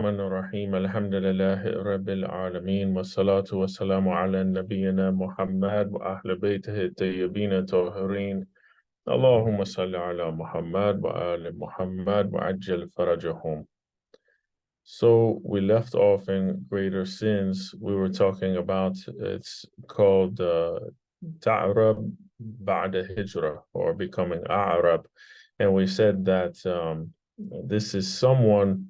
الرحمن الرحيم الحمد لله رب العالمين والصلاة والسلام على نبينا محمد وأهل بيته الطيبين الطاهرين اللهم صل على محمد وآل محمد وعجل فرجهم. So we left off in greater sins. We were talking about it's called Ta'rab Ba'da Hijrah, or becoming A'rab. And we said that this is someone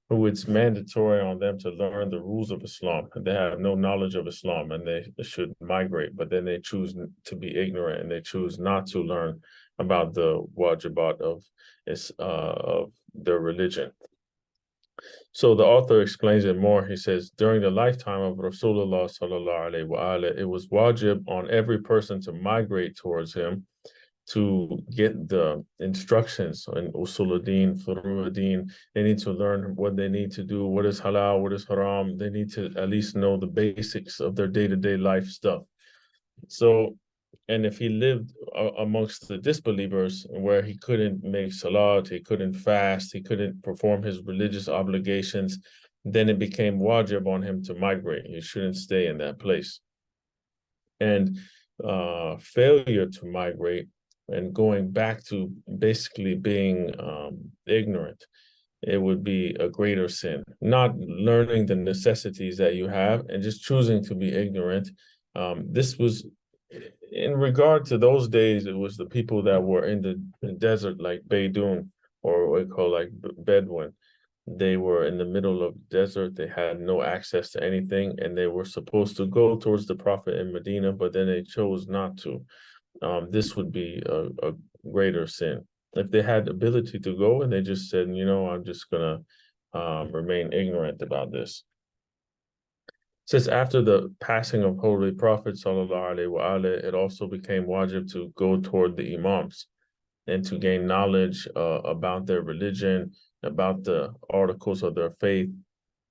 who it's mandatory on them to learn the rules of Islam. They have no knowledge of Islam and they should migrate, but then they choose to be ignorant and they choose not to learn about the wajibat of their religion. So the author explains it more. He says, during the lifetime of Rasulullah sallallahu alaihi wasallam, it was wajib on every person to migrate towards him to get the instructions in usuluddin, furu'uddin. They need to learn what they need to do, what is halal, what is haram. They need to at least know the basics of their day-to-day life stuff. So, and if he lived amongst the disbelievers where he couldn't make salat, he couldn't fast, he couldn't perform his religious obligations, then it became wajib on him to migrate. He shouldn't stay in that place. And failure to migrate and going back to basically being ignorant, it would be a greater sin. Not learning the necessities that you have and just choosing to be ignorant. This was, in regard to those days, it was the people that were in the desert, like Beidun, or what we call like Bedouin. They were in the middle of the desert. They had no access to anything, and they were supposed to go towards the Prophet in Medina, but then they chose not to. This would be a greater sin. If they had the ability to go and they just said, you know, I'm just gonna remain ignorant about this. Says after the passing of Holy Prophet sallallahu alaihi wasallam, it also became wajib to go toward the imams and to gain knowledge about their religion, about the articles of their faith,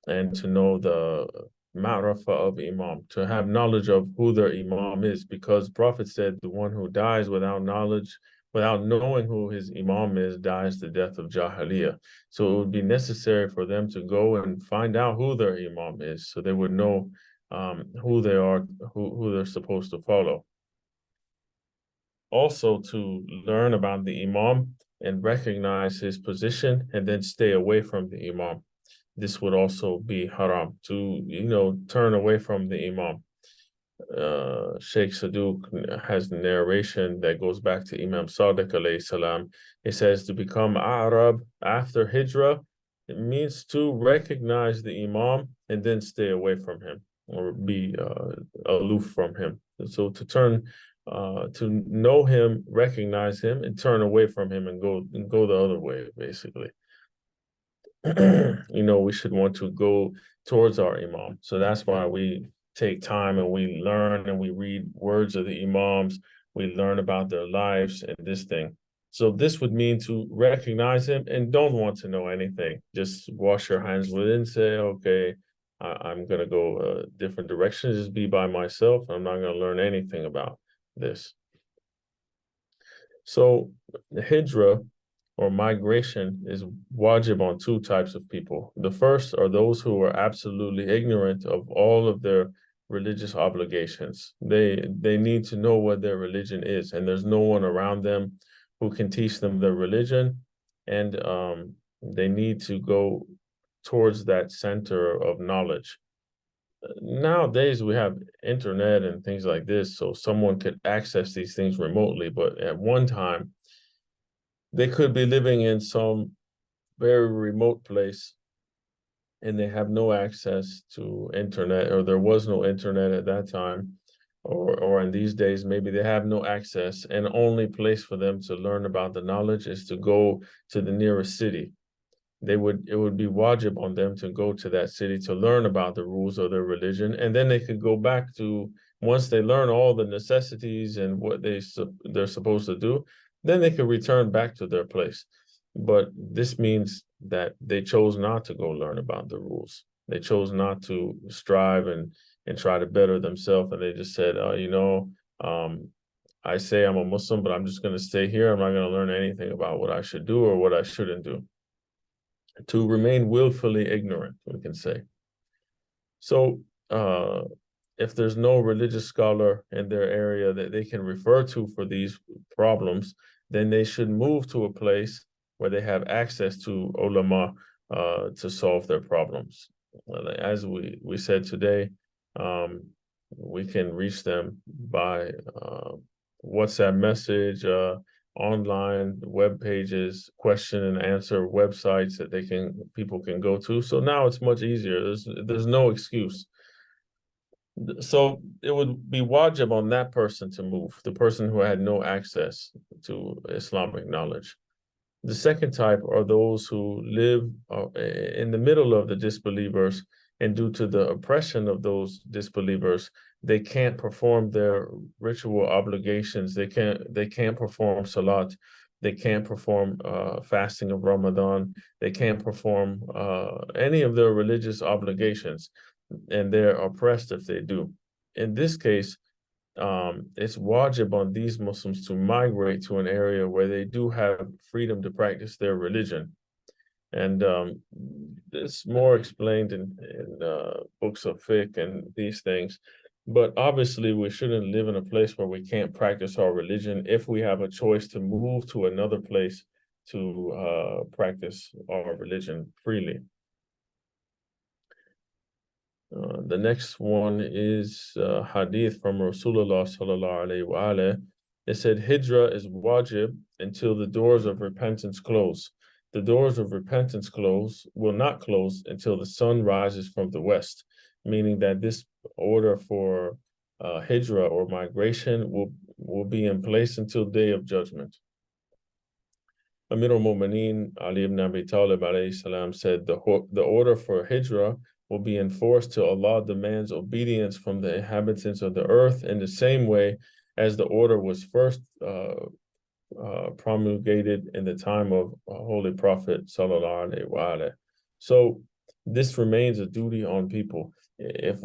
and to know the ma'rafah of imam, to have knowledge of who their imam is, because Prophet said the one who dies without knowledge, without knowing who his imam is, dies the death of jahiliyyah. So it would be necessary for them to go and find out who their imam is, so they would know who they are, who they're supposed to follow. Also, to learn about the imam and recognize his position and then stay away from the imam. This would also be haram, to, you know, turn away from the imam. Sheikh Saduq has the narration that goes back to Imam Sadiq alayhi salam. It says to become Arab after Hijrah, it means to recognize the imam and then stay away from him, or be aloof from him. So to turn, to know him, recognize him, and turn away from him and go the other way, basically. You know, we should want to go towards our imam. So that's why we take time and we learn and we read words of the imams. We learn about their lives and this thing. So this would mean to recognize him and don't want to know anything. Just wash your hands with it and say, okay, I'm going to go a different direction. Just be by myself. I'm not going to learn anything about this. So the Hijrah, or migration, is wajib on two types of people. The first are those who are absolutely ignorant of all of their religious obligations. They need to know what their religion is, and there's no one around them who can teach them their religion, and they need to go towards that center of knowledge. Nowadays, we have internet and things like this, so someone could access these things remotely, but at one time, they could be living in some very remote place and they have no access to internet, or there was no internet at that time, or in these days, maybe they have no access, and only place for them to learn about the knowledge is to go to the nearest city. It would be wajib on them to go to that city to learn about the rules of their religion, and then they could go back to, once they learn all the necessities and what they're supposed to do, then they could return back to their place. But this means that they chose not to go learn about the rules. They chose not to strive and try to better themselves, and they just said, I say I'm a Muslim, but I'm just going to stay here. I'm not going to learn anything about what I should do or what I shouldn't do. to remain willfully ignorant, we can say. So if there's no religious scholar in their area that they can refer to for these problems, then they should move to a place where they have access to ulama to solve their problems. As we said today, we can reach them by WhatsApp message, online web pages, question and answer websites that people can go to. So now it's much easier. There's no excuse. So it would be wajib on that person to move, the person who had no access to Islamic knowledge. The second type are those who live in the middle of the disbelievers, and due to the oppression of those disbelievers, they can't perform their ritual obligations. They can't perform salat. They can't perform fasting of Ramadan. They can't perform any of their religious obligations, and they're oppressed if they do. In this case, it's wajib on these Muslims to migrate to an area where they do have freedom to practice their religion. And it's more explained in books of fiqh and these things. But obviously, we shouldn't live in a place where we can't practice our religion if we have a choice to move to another place to practice our religion freely. The next one is hadith from Rasulullah sallallahu alaihi wasallam. It said, Hijrah is wajib until the doors of repentance close. The doors of repentance will not close until the sun rises from the west, meaning that this order for Hijrah or migration will be in place until Day of Judgment. Amir al-Mu'mineen Ali ibn Abi Talib alayhi salam said, the order for Hijrah will be enforced till Allah demands obedience from the inhabitants of the earth in the same way as the order was first promulgated in the time of Holy Prophet sallallahu alaihi wasallam. So this remains a duty on people. If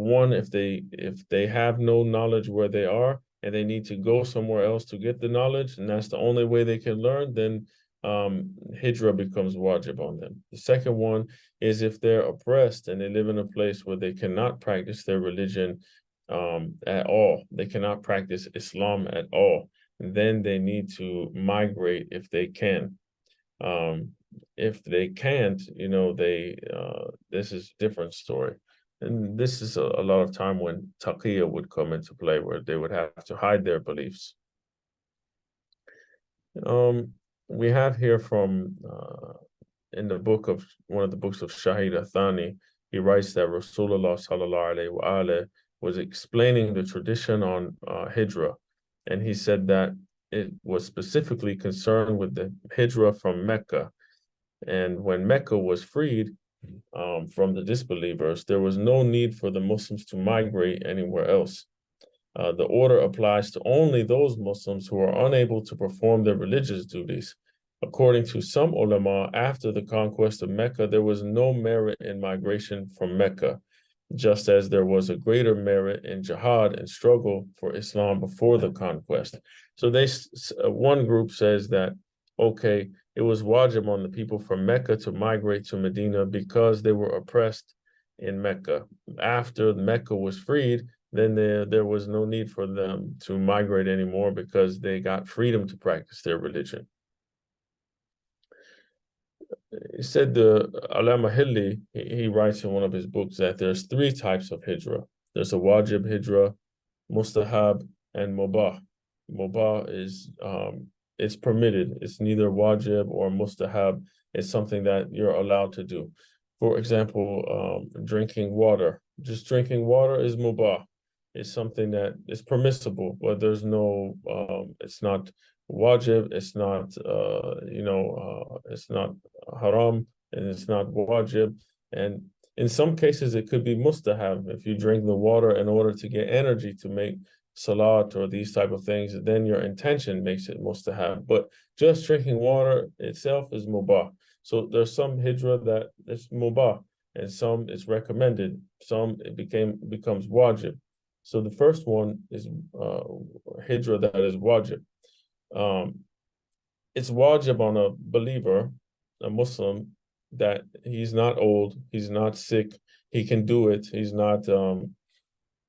they have no knowledge where they are and they need to go somewhere else to get the knowledge, and that's the only way they can learn, then Hijrah becomes wajib on them. The second one is if they're oppressed and they live in a place where they cannot practice their religion at all, they cannot practice Islam at all, then they need to migrate if they can. If they can't, this is a different story. And this is a lot of time when taqiyya would come into play, where they would have to hide their beliefs. We have here from in one of the books of Shahid Athani, he writes that Rasulullah sallallahu alaihi wasallam was explaining the tradition on Hijrah, and he said that it was specifically concerned with the Hijrah from Mecca. And when Mecca was freed from the disbelievers, there was no need for the Muslims to migrate anywhere else. The order applies to only those Muslims who are unable to perform their religious duties. According to some ulama, after the conquest of Mecca, there was no merit in migration from Mecca, just as there was a greater merit in jihad and struggle for Islam before the conquest. So one group says that, okay, it was wajib on the people from Mecca to migrate to Medina because they were oppressed in Mecca. After Mecca was freed, then there was no need for them to migrate anymore because they got freedom to practice their religion. He said the Alama Hilli, he writes in one of his books that there's three types of hijrah. There's a wajib hijrah, mustahab, and mubah. Mubah is it's permitted. It's neither wajib or mustahab. It's something that you're allowed to do. For example, drinking water. Just drinking water is mubah. It's something that is permissible, but there's no, it's not wajib, it's not, it's not haram, and it's not wajib. And in some cases, it could be mustahab. If you drink the water in order to get energy to make salat or these type of things, then your intention makes it mustahab. But just drinking water itself is mubah. So there's some hijrah that is mubah, and some it's recommended. Some it becomes wajib. So the first one is hijrah that is wajib. It's wajib on a believer, a Muslim, that he's not old, he's not sick, he can do it, he's not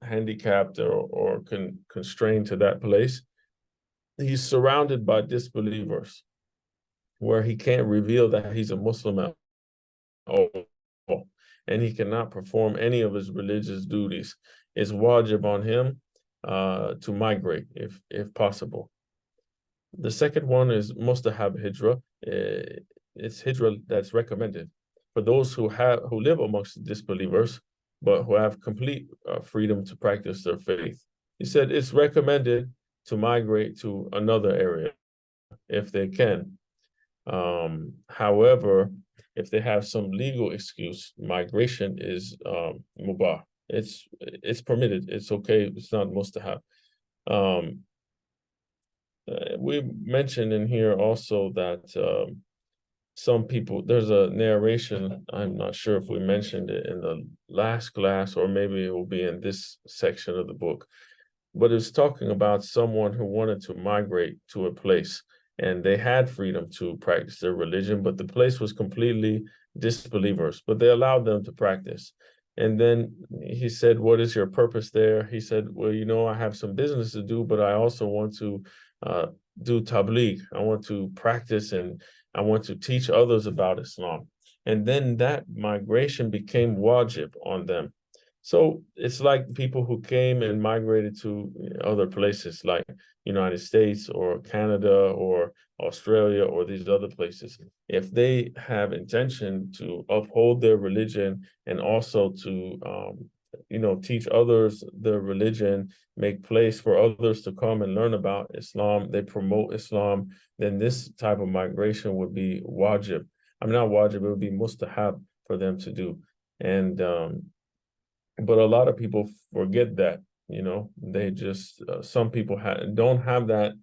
handicapped or constrained to that place. He's surrounded by disbelievers where he can't reveal that he's a Muslim at all, and he cannot perform any of his religious duties. It's wajib on him to migrate if possible. The second one is mustahab hijrah. It's hijrah that's recommended for those who live amongst disbelievers, but who have complete freedom to practice their faith. He said it's recommended to migrate to another area if they can. However, if they have some legal excuse, migration is mubah. It's permitted. It's okay. It's not mustahab. We mentioned in here also that some people, there's a narration, I'm not sure if we mentioned it in the last class or maybe it will be in this section of the book, but it's talking about someone who wanted to migrate to a place and they had freedom to practice their religion, but the place was completely disbelievers, but they allowed them to practice. And then he said, what is your purpose there? He said, well, you know, I have some business to do, but I also want to do tabligh. I want to practice and I want to teach others about Islam. And then that migration became wajib on them. So it's like people who came and migrated to other places like United States or Canada or Australia or these other places. If they have intention to uphold their religion and also to teach others their religion, make place for others to come and learn about Islam, they promote Islam, then this type of migration would be wajib. I'm not wajib, it would be mustahab for them to do. And but a lot of people forget that, they just some people don't have that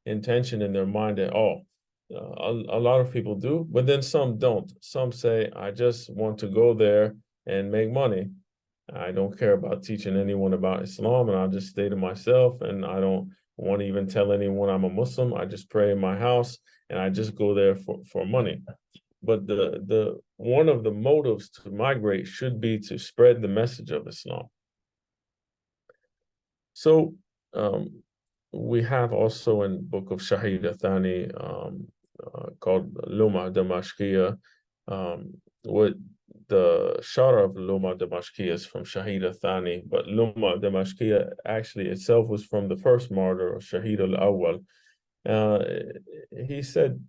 intention in their mind at all. A lot of people do, but then some don't. Some say, I just want to go there and make money. I don't care about teaching anyone about Islam, and I'll just stay to myself, and I don't want to even tell anyone I'm a Muslim. I just pray in my house and I just go there for money. But the one of the motives to migrate should be to spread the message of Islam. So we have also in book of Shahida Thani called Luma Damashkiya, what the Shara of Luma Damashkiya is from Shahida Thani, but Luma Damashkiya actually itself was from the first martyr, Shahid al-Awwal. He said,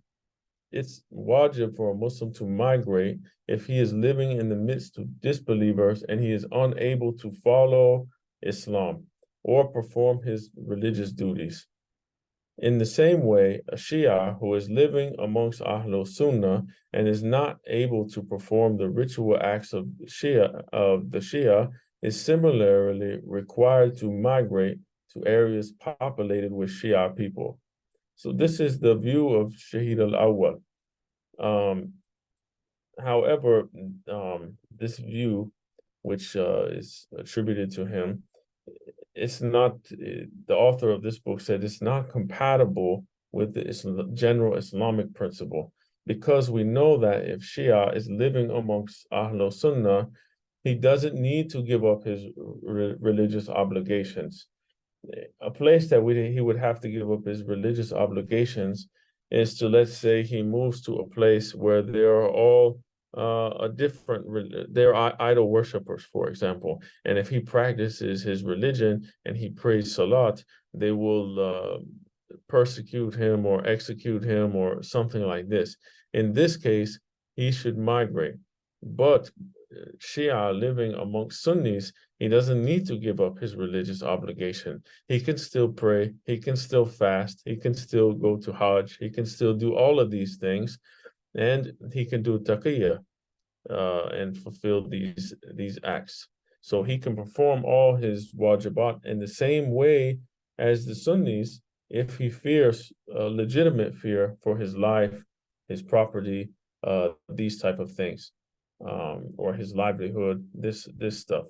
it's wajib for a Muslim to migrate if he is living in the midst of disbelievers and he is unable to follow Islam or perform his religious duties. In the same way, a Shia who is living amongst Ahlul Sunnah and is not able to perform the ritual acts of the Shia is similarly required to migrate to areas populated with Shia people. So this is the view of Shahid al-Awwal. However, this view, which is attributed to him, it's not, the author of this book said it's not compatible with the general Islamic principle, because we know that if Shia is living amongst Ahlul Sunnah, he doesn't need to give up his religious obligations. A place that he would have to give up his religious obligations is to, let's say he moves to a place where there are all they're idol worshippers, for example. And if he practices his religion and he prays salat, they will persecute him or execute him or something like this. In this case, he should migrate. But Shia living amongst Sunnis, he doesn't need to give up his religious obligation. He can still pray, he can still fast, he can still go to Hajj, he can still do all of these things, and he can do taqiyya and fulfill these acts. So he can perform all his wajibat in the same way as the Sunnis if he fears legitimate fear for his life, his property, these type of things. Or his livelihood, this stuff.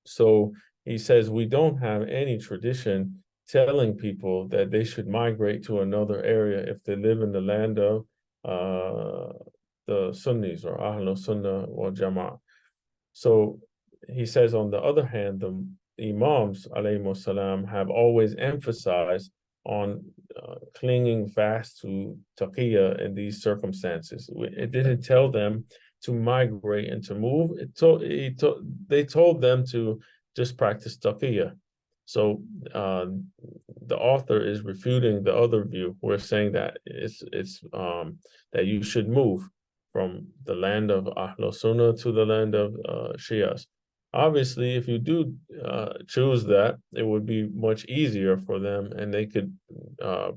So he says we don't have any tradition telling people that they should migrate to another area if they live in the land of the Sunnis or Ahlul Sunnah wal Jama'ah. So he says, on the other hand, the Imams, alayhi salam, have always emphasized on clinging fast to taqiyya in these circumstances. It didn't tell them to migrate and to move. They told them to just practice taqiyya. So the author is refuting the other view. We're saying that it's that you should move from the land of Ahlul Sunnah to the land of Shias. Obviously, if you do choose that, it would be much easier for them, and they could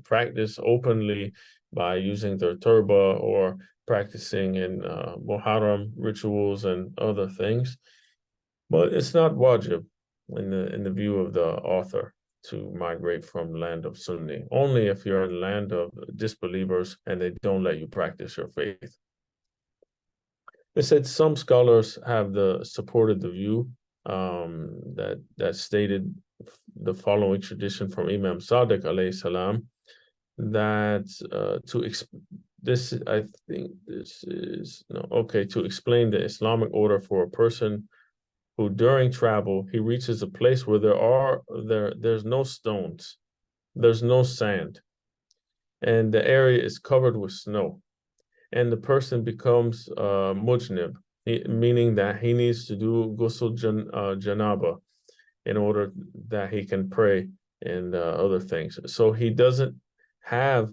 practice openly by using their turba or practicing in Muharram rituals and other things. But it's not wajib in the view of the author to migrate from land of Sunni, only if you're in land of disbelievers and they don't let you practice your faith. They said some scholars have supported the view that stated the following tradition from Imam Sadiq alayhi salam, that to explain the Islamic order for a person who during travel he reaches a place where there's no stones, there's no sand, and the area is covered with snow, and the person becomes mujnib, meaning that he needs to do ghusl janaba in order that he can pray and other things. So he doesn't have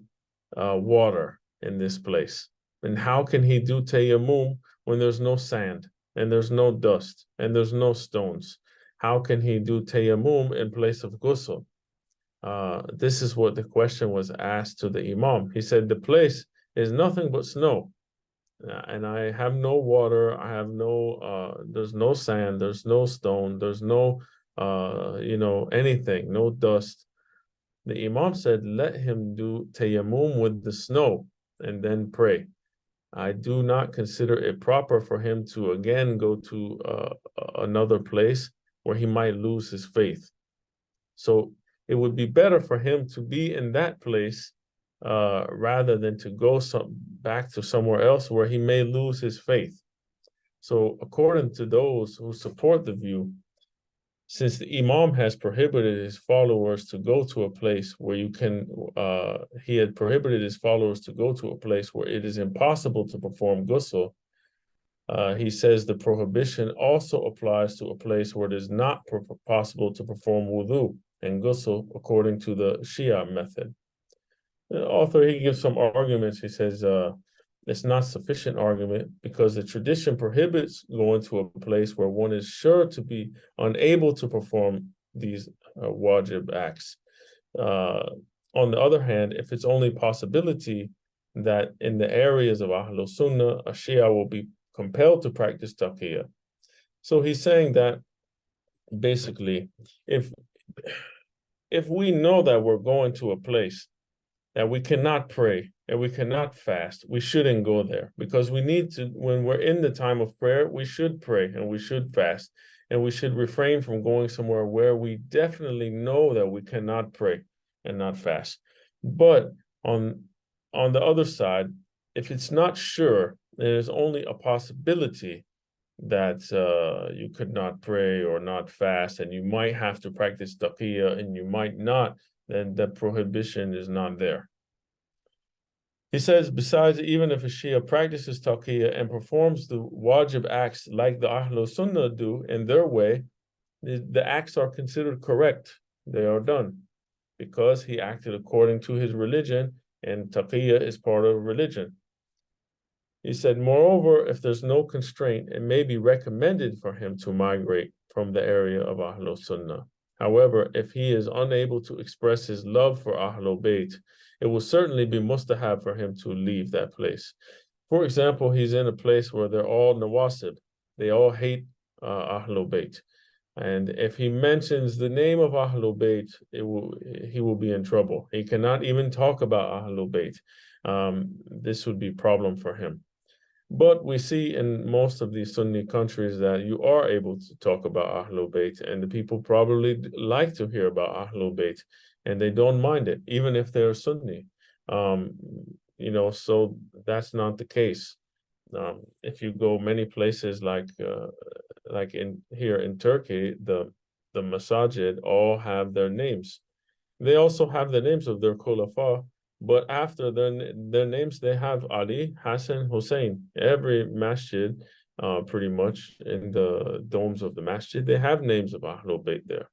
water in this place. And how can he do tayammum when there's no sand and there's no dust and there's no stones? How can he do tayammum in place of ghusl? This is what the question was asked to the imam. He said, the place is nothing but snow. And I have no water. I have there's no sand, there's no stone, there's no, anything, no dust. The Imam said, let him do tayammum with the snow and then pray. I do not consider it proper for him to again go to another place where he might lose his faith. So it would be better for him to be in that place rather than to go back to somewhere else where he may lose his faith. So according to those who support the view, since the Imam has prohibited his followers to go to a place where he had prohibited his followers to go to a place where it is impossible to perform ghusl, he says the prohibition also applies to a place where it is not possible to perform wudu and ghusl according to the Shia method. The author, he gives some arguments. He says it's not sufficient argument because the tradition prohibits going to a place where one is sure to be unable to perform these wajib acts. On the other hand, if it's only possibility that in the areas of Ahlul Sunnah, a Shia will be compelled to practice taqiyya. So he's saying that basically, if we know that we're going to a place that we cannot pray and we cannot fast, we shouldn't go there, because we need to, when we're in the time of prayer, we should pray and we should fast, and we should refrain from going somewhere where we definitely know that we cannot pray and not fast. But on the other side, if it's not sure, there's only a possibility that you could not pray or not fast, and you might have to practice taqiyya and you might not, then the prohibition is not there. He says, besides, even if a Shia practices taqiyya and performs the wajib acts like the Ahlul Sunnah do in their way, the acts are considered correct. They are done because he acted according to his religion, and taqiyya is part of religion. He said, moreover, if there's no constraint, it may be recommended for him to migrate from the area of Ahlul Sunnah. However, if he is unable to express his love for Ahlul Bayt, it will certainly be mustahab for him to leave that place. For example, he's in a place where they're all Nawasib. They all hate Ahlul Bayt. And if he mentions the name of Ahlul Bayt, he will be in trouble. He cannot even talk about Ahlul Bayt. This would be a problem for him. But we see in most of these Sunni countries that you are able to talk about Ahlul Bayt, and the people probably like to hear about Ahlul Bayt, and they don't mind it, even if they're Sunni. So that's not the case. If you go many places like in here in Turkey, the masajid all have their names. They also have the names of their khulafa, but after their names, they have Ali, Hassan, Hussein. Every masjid, pretty much in the domes of the masjid, they have names of Ahlul Bayt there.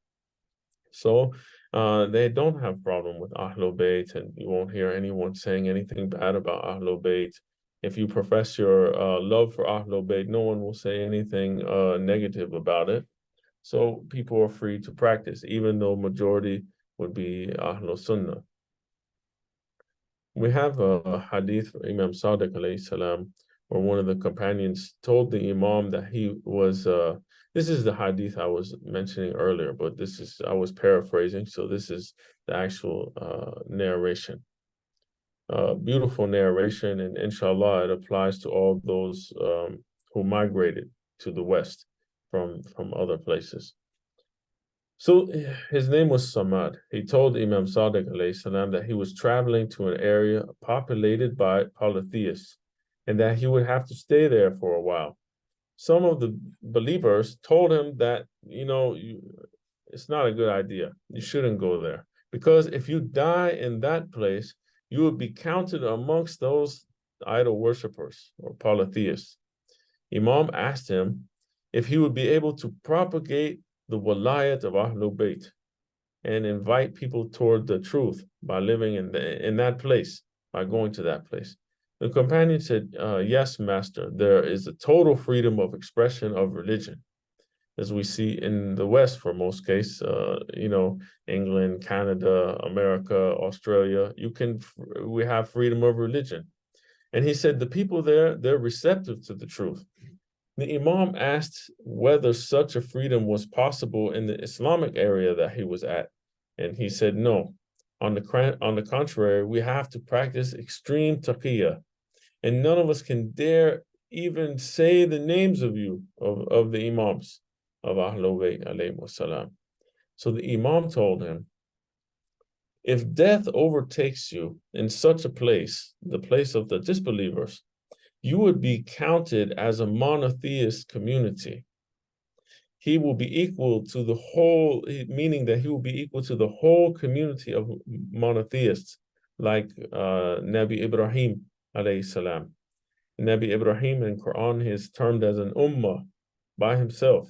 So they don't have problem with Ahlul Bayt, and you won't hear anyone saying anything bad about Ahlul Bayt. If you profess your love for Ahlul Bayt, no one will say anything negative about it. So people are free to practice, even though majority would be Ahlul Sunnah. We have a hadith from Imam Sadiq alayhi salam, where one of the companions told the Imam that he was, this is the hadith I was mentioning earlier, but I was paraphrasing, so this is the actual narration. Beautiful narration, and inshallah, it applies to all those who migrated to the West from other places. So his name was Samad. He told Imam Sadiq alayhi salam that he was traveling to an area populated by polytheists and that he would have to stay there for a while. Some of the believers told him that, it's not a good idea. You shouldn't go there. Because if you die in that place, you would be counted amongst those idol worshippers or polytheists. Imam asked him if he would be able to propagate the walayat of Ahlul Bayt and invite people toward the truth by living in that place, by going to that place. The companion said, yes, master, there is a total freedom of expression of religion, as we see in the West for most cases, England, Canada, America, Australia, we have freedom of religion. And he said the people there, they're receptive to the truth. The Imam asked whether such a freedom was possible in the Islamic area that he was at, and he said no. On the contrary, we have to practice extreme taqiyya, and none of us can dare even say the names of the Imams of Ahlul Bayt alayhi wasalam. So the Imam told him, if death overtakes you in such a place, the place of the disbelievers, you would be counted as a monotheist community. He will be equal to the whole, meaning that he will be equal to the whole community of monotheists, like Nabi Ibrahim alayhi salam. Nabi Ibrahim in Quran is termed as an ummah by himself.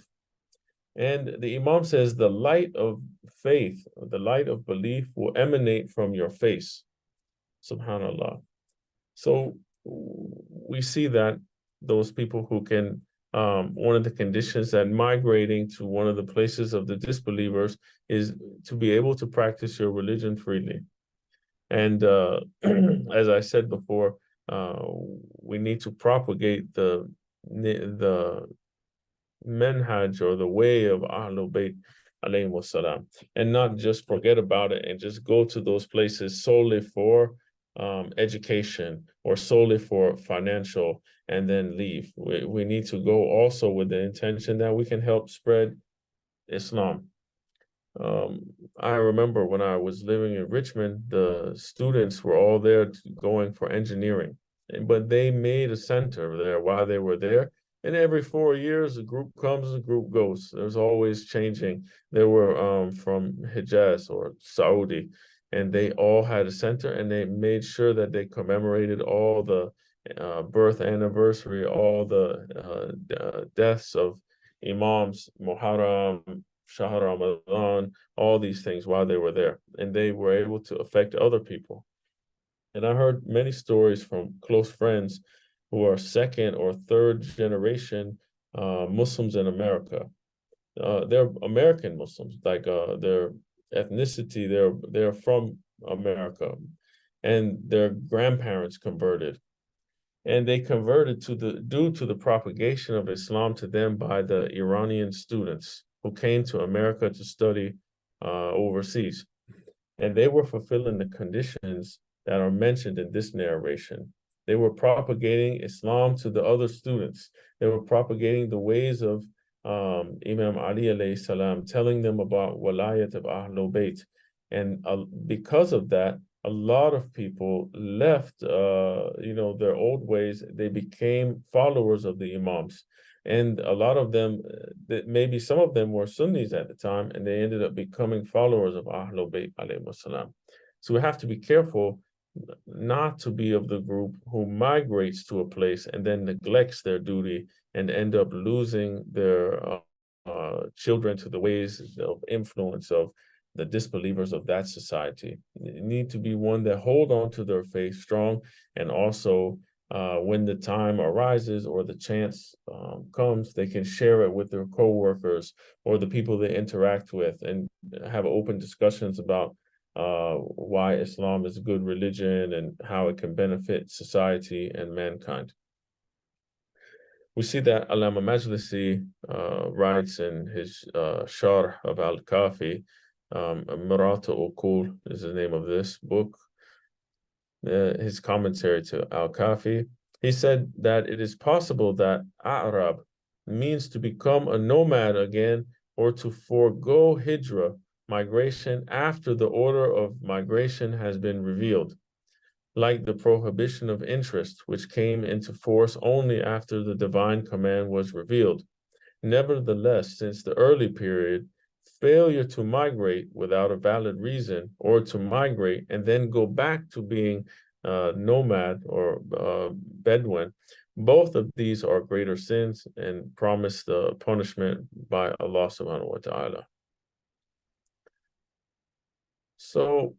And the Imam says the light of faith, the light of belief will emanate from your face. Subhanallah. So we see that those people who can, one of the conditions that migrating to one of the places of the disbelievers is to be able to practice your religion freely. And as I said before, we need to propagate the manhaj or the way of Ahlul Bayt alayhi wasalam, and not just forget about it and just go to those places solely for education or solely for financial and then leave. We need to go also with the intention that we can help spread Islam. I remember when I was living in Richmond, the students were all there going for engineering, but they made a center there while they were there. And every 4 years, a group comes, a group goes. There's always changing. They were from Hijaz or Saudi, and they all had a center, and they made sure that they commemorated all the birth anniversary, all the deaths of Imams, Muharram, Shahr Ramadan, all these things while they were there. And they were able to affect other people. And I heard many stories from close friends who are second or third generation Muslims in America. They're American Muslims, like their ethnicity, they're from America, and their grandparents converted. And they converted due to the propagation of Islam to them by the Iranian students who came to America to study overseas. And they were fulfilling the conditions that are mentioned in this narration. They were propagating Islam to the other students. They were propagating the ways of Imam Ali alayhi salam, telling them about walayat of Ahlul Bayt. And because of that, a lot of people left, their old ways. They became followers of the Imams. And a lot of them, maybe some of them were Sunnis at the time, and they ended up becoming followers of Ahlul Bayt alayhi salam. So we have to be careful not to be of the group who migrates to a place and then neglects their duty and end up losing their children to the ways of influence of the disbelievers of that society. You need to be one that hold on to their faith strong, and also when the time arises or the chance comes, they can share it with their co-workers or the people they interact with and have open discussions about why Islam is a good religion and how it can benefit society and mankind. We see that Allama Majlisi writes in his Sharh of Al-Kafi, Mirata Uqul is the name of this book, his commentary to Al-Kafi. He said that it is possible that A'rab means to become a nomad again or to forego Hijrah, migration, after the order of migration has been revealed, like the prohibition of interest, which came into force only after the divine command was revealed. Nevertheless, since the early period, failure to migrate without a valid reason, or to migrate and then go back to being nomad or Bedouin, both of these are greater sins and promise the punishment by Allah subhanahu wa ta'ala. So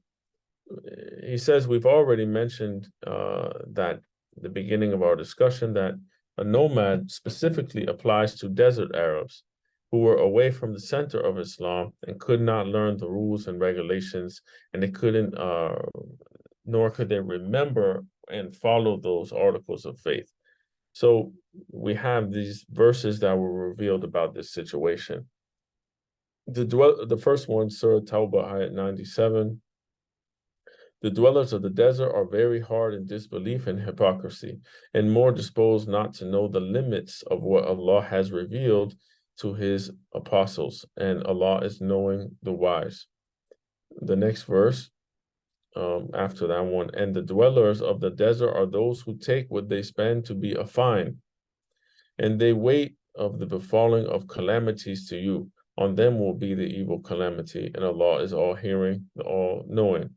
he says we've already mentioned that the beginning of our discussion that a nomad specifically applies to desert Arabs who were away from the center of Islam and could not learn the rules and regulations, and they couldn't, nor could they remember and follow those articles of faith. So we have these verses that were revealed about this situation. The first one, Surah Tawbah, ayat 97. The dwellers of the desert are very hard in disbelief and hypocrisy, and more disposed not to know the limits of what Allah has revealed to his apostles, and Allah is knowing the wise. The next verse, after that one, and the dwellers of the desert are those who take what they spend to be a fine, and they wait of the befalling of calamities to you. On them will be the evil calamity, and Allah is all hearing, all knowing.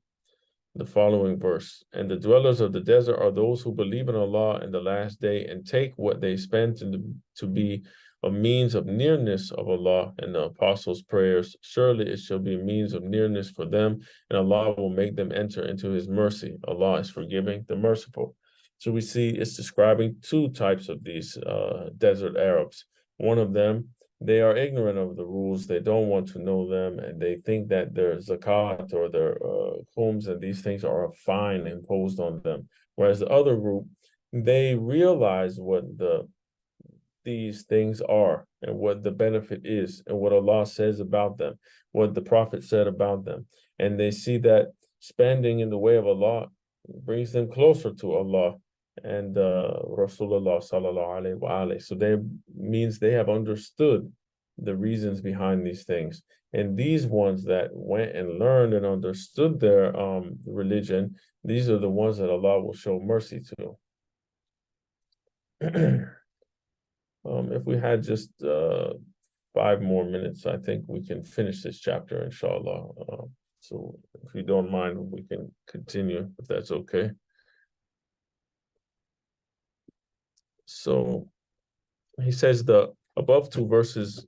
The following verse, and the dwellers of the desert are those who believe in Allah and the last day and take what they spend to be a means of nearness of Allah and the apostles' prayers. Surely it shall be a means of nearness for them, and Allah will make them enter into his mercy. Allah is forgiving, the merciful. So we see it's describing two types of these desert Arabs. One of them, they are ignorant of the rules, they don't want to know them, and they think that their zakat or their khums and these things are a fine imposed on them. Whereas the other group, they realize what these things are and what the benefit is and what Allah says about them, what the Prophet said about them. And they see that spending in the way of Allah brings them closer to Allah and Rasulullah sallallahu alaihi wasallam. So they means they have understood the reasons behind these things. And these ones that went and learned and understood their religion, these are the ones that Allah will show mercy to. If we had just 5 more minutes, I think we can finish this chapter, inshallah. So if you don't mind, we can continue, if that's okay. So he says the above 2 verses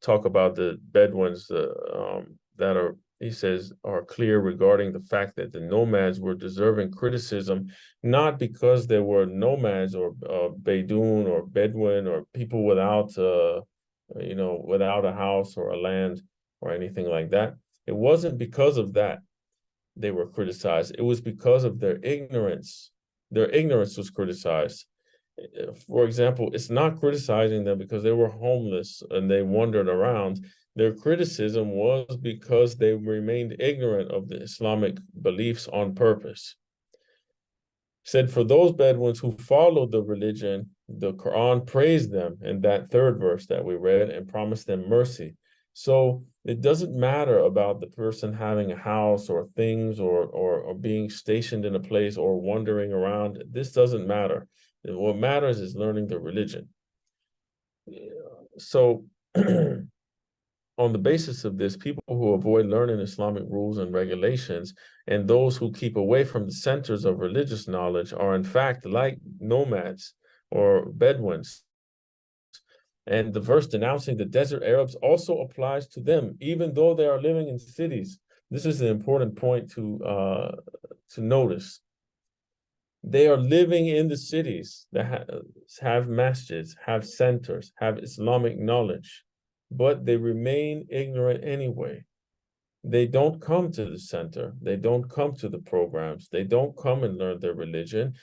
talk about the Bedouins that are, he says, are clear regarding the fact that the nomads were deserving criticism, not because they were nomads or Bedouin or Bedouin or people without, without a house or a land or anything like that. It wasn't because of that they were criticized. It was because of their ignorance. Their ignorance was criticized. For example, it's not criticizing them because they were homeless and they wandered around. Their criticism was because they remained ignorant of the Islamic beliefs on purpose. Said for those Bedouins who followed the religion, the Quran praised them in that 3rd verse that we read and promised them mercy. So it doesn't matter about the person having a house or things or being stationed in a place or wandering around. This doesn't matter. What matters is learning the religion. So on the basis of this, people who avoid learning Islamic rules and regulations and those who keep away from the centers of religious knowledge are in fact like nomads or Bedouins. And the verse denouncing the desert Arabs also applies to them, even though they are living in cities. This is an important point to notice. They are living in the cities that have masjids, have centers, have Islamic knowledge, but they remain ignorant anyway. They don't come to the center. They don't come to the programs. They don't come and learn their religion,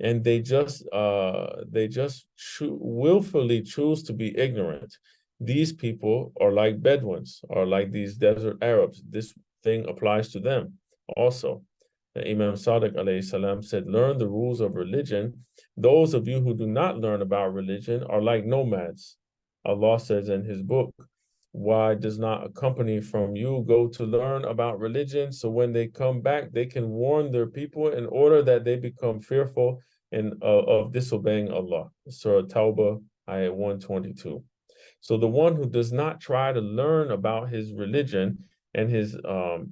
and they just willfully choose to be ignorant. These people are like Bedouins, are like these desert Arabs. This thing applies to them also. Imam Sadiq alayhi salam said, learn the rules of religion. Those of you who do not learn about religion are like nomads. Allah says in his book, why does not a company from you go to learn about religion, so when they come back they can warn their people in order that they become fearful and of disobeying Allah. Surah Tawbah, ayat 122. So the one who does not try to learn about his religion and his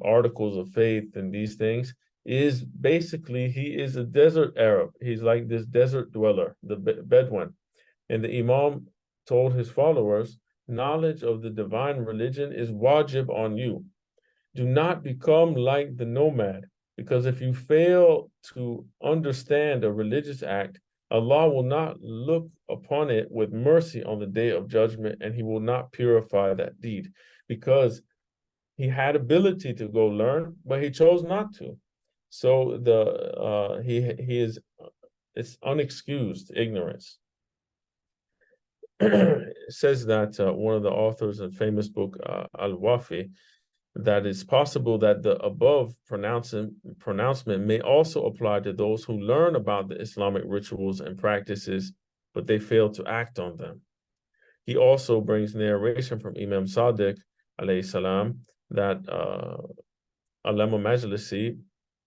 articles of faith and these things is basically, he is a desert Arab. He's like this desert dweller, the Bedouin. And the Imam told his followers, knowledge of the divine religion is wajib on you. Do not become like the nomad, because if you fail to understand a religious act, Allah will not look upon it with mercy on the day of judgment, and he will not purify that deed, because he had ability to go learn, but he chose not to. So he is, it's unexcused ignorance. It says that one of the authors of famous book Al-Wafi, that it's possible that the above pronouncement may also apply to those who learn about the Islamic rituals and practices, but they fail to act on them. He also brings narration from Imam Sadiq alayhi salam that Alama Majlisi,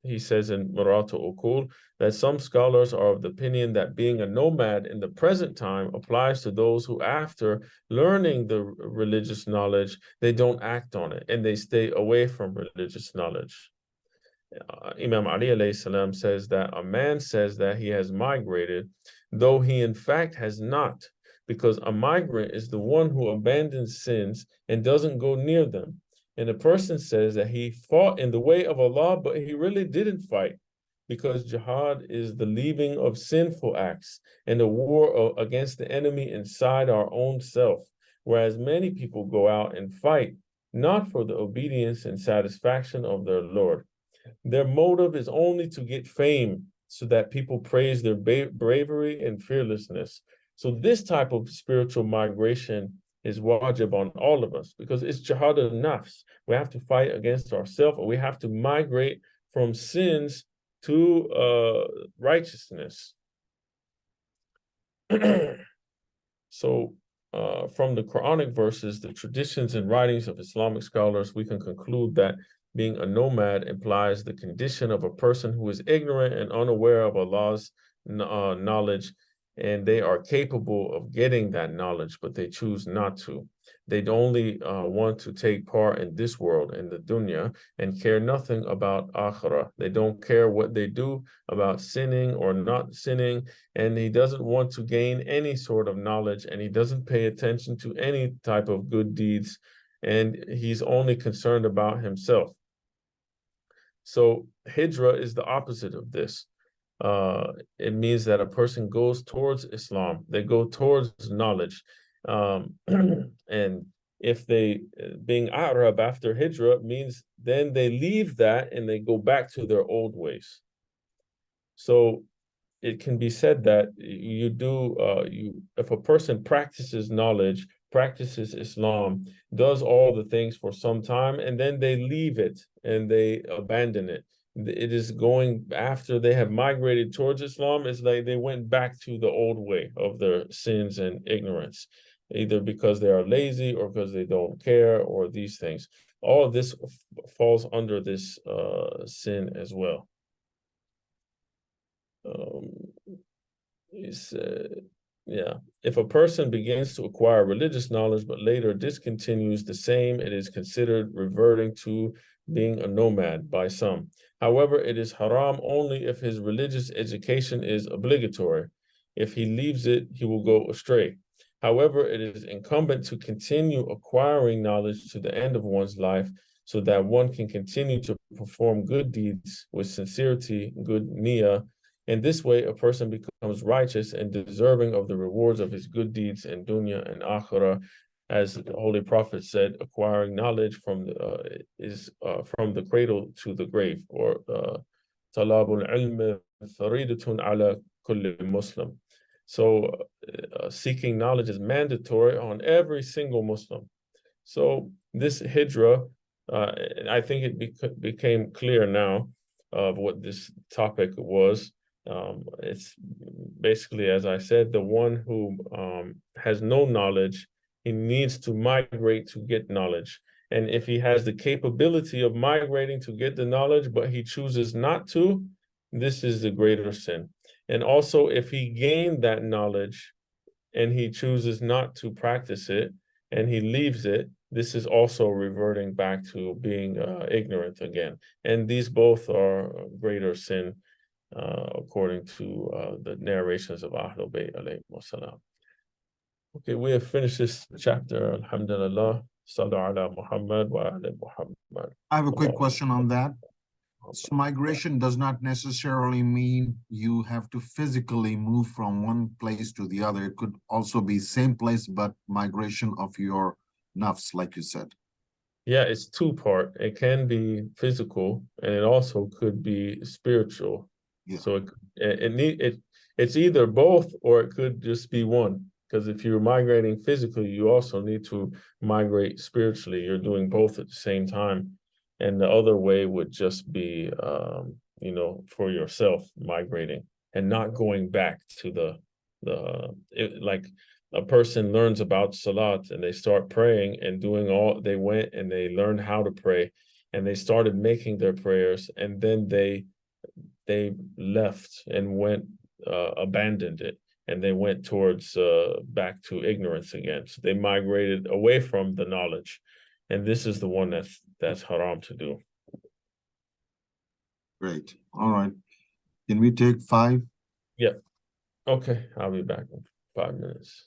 he says in Murata Ukul, that some scholars are of the opinion that being a nomad in the present time applies to those who, after learning the religious knowledge, they don't act on it and they stay away from religious knowledge. Imam Ali alayhi salam says that a man says that he has migrated, though he in fact has not, because a migrant is the one who abandons sins and doesn't go near them. And a person says that he fought in the way of Allah, but he really didn't fight, because jihad is the leaving of sinful acts and a war against the enemy inside our own self, whereas many people go out and fight, not for the obedience and satisfaction of their Lord. Their motive is only to get fame so that people praise their bravery and fearlessness. So this type of spiritual migration is wajib on all of us, because it's jihad al-nafs. We have to fight against ourselves, or we have to migrate from sins to righteousness. So from the Quranic verses, the traditions and writings of Islamic scholars, we can conclude that being a nomad implies the condition of a person who is ignorant and unaware of Allah's knowledge, and they are capable of getting that knowledge, but they choose not to. They only want to take part in this world, in the dunya, and care nothing about akhirah. They don't care what they do about sinning or not sinning, and he doesn't want to gain any sort of knowledge, and he doesn't pay attention to any type of good deeds, and he's only concerned about himself. So Hijrah is the opposite of this. It means that a person goes towards Islam. They go towards knowledge. And if they, being Arab after Hijrah means then they leave that and they go back to their old ways. So it can be said that if a person practices knowledge, practices Islam, does all the things for some time, and then they leave it and they abandon it. It is going, after they have migrated towards Islam, it's like they went back to the old way of their sins and ignorance. either because they are lazy or because they don't care, or these things. All of this falls under this sin as well. He said, yeah, if a person begins to acquire religious knowledge but later discontinues the same, it is considered reverting to being a nomad by some. However, it is haram only if his religious education is obligatory. If he leaves it, he will go astray. However, it is incumbent to continue acquiring knowledge to the end of one's life so that one can continue to perform good deeds with sincerity, good niyyah. In this way, a person becomes righteous and deserving of the rewards of his good deeds in dunya and akhirah. As the Holy Prophet said, acquiring knowledge is from the cradle to the grave, or talabul ilm faridatun ala kulli Muslim. So seeking knowledge is mandatory on every single Muslim. So this hijrah, I think it became clear now of what this topic was. It's basically, as I said, the one who has no knowledge, he needs to migrate to get knowledge. And if he has the capability of migrating to get the knowledge, but he chooses not to, this is the greater sin. And also, if he gained that knowledge and he chooses not to practice it and he leaves it, this is also reverting back to being ignorant again. And these both are greater sin according to the narrations of Ahlul Bayt alayhi wasalam. Okay, we have finished this chapter. Alhamdulillah. Sallu ala Muhammad wa ala Muhammad. I have a quick question on that. So migration does not necessarily mean you have to physically move from one place to the other. It could also be same place, but migration of your nafs, like you said. Yeah, it's two-part. It can be physical, and it also could be spiritual. Yeah. So it's either both, or it could just be one. Because if you're migrating physically, you also need to migrate spiritually. You're doing both at the same time. And the other way would just be, for yourself migrating and not going back to like a person learns about Salat and they start praying and they went and they learned how to pray and they started making their prayers, and then they left and abandoned it, and they went towards back to ignorance again. So they migrated away from the knowledge. And this is the one that's haram to do. Great. All right. Can we take 5? Yeah. Okay. I'll be back in 5 minutes.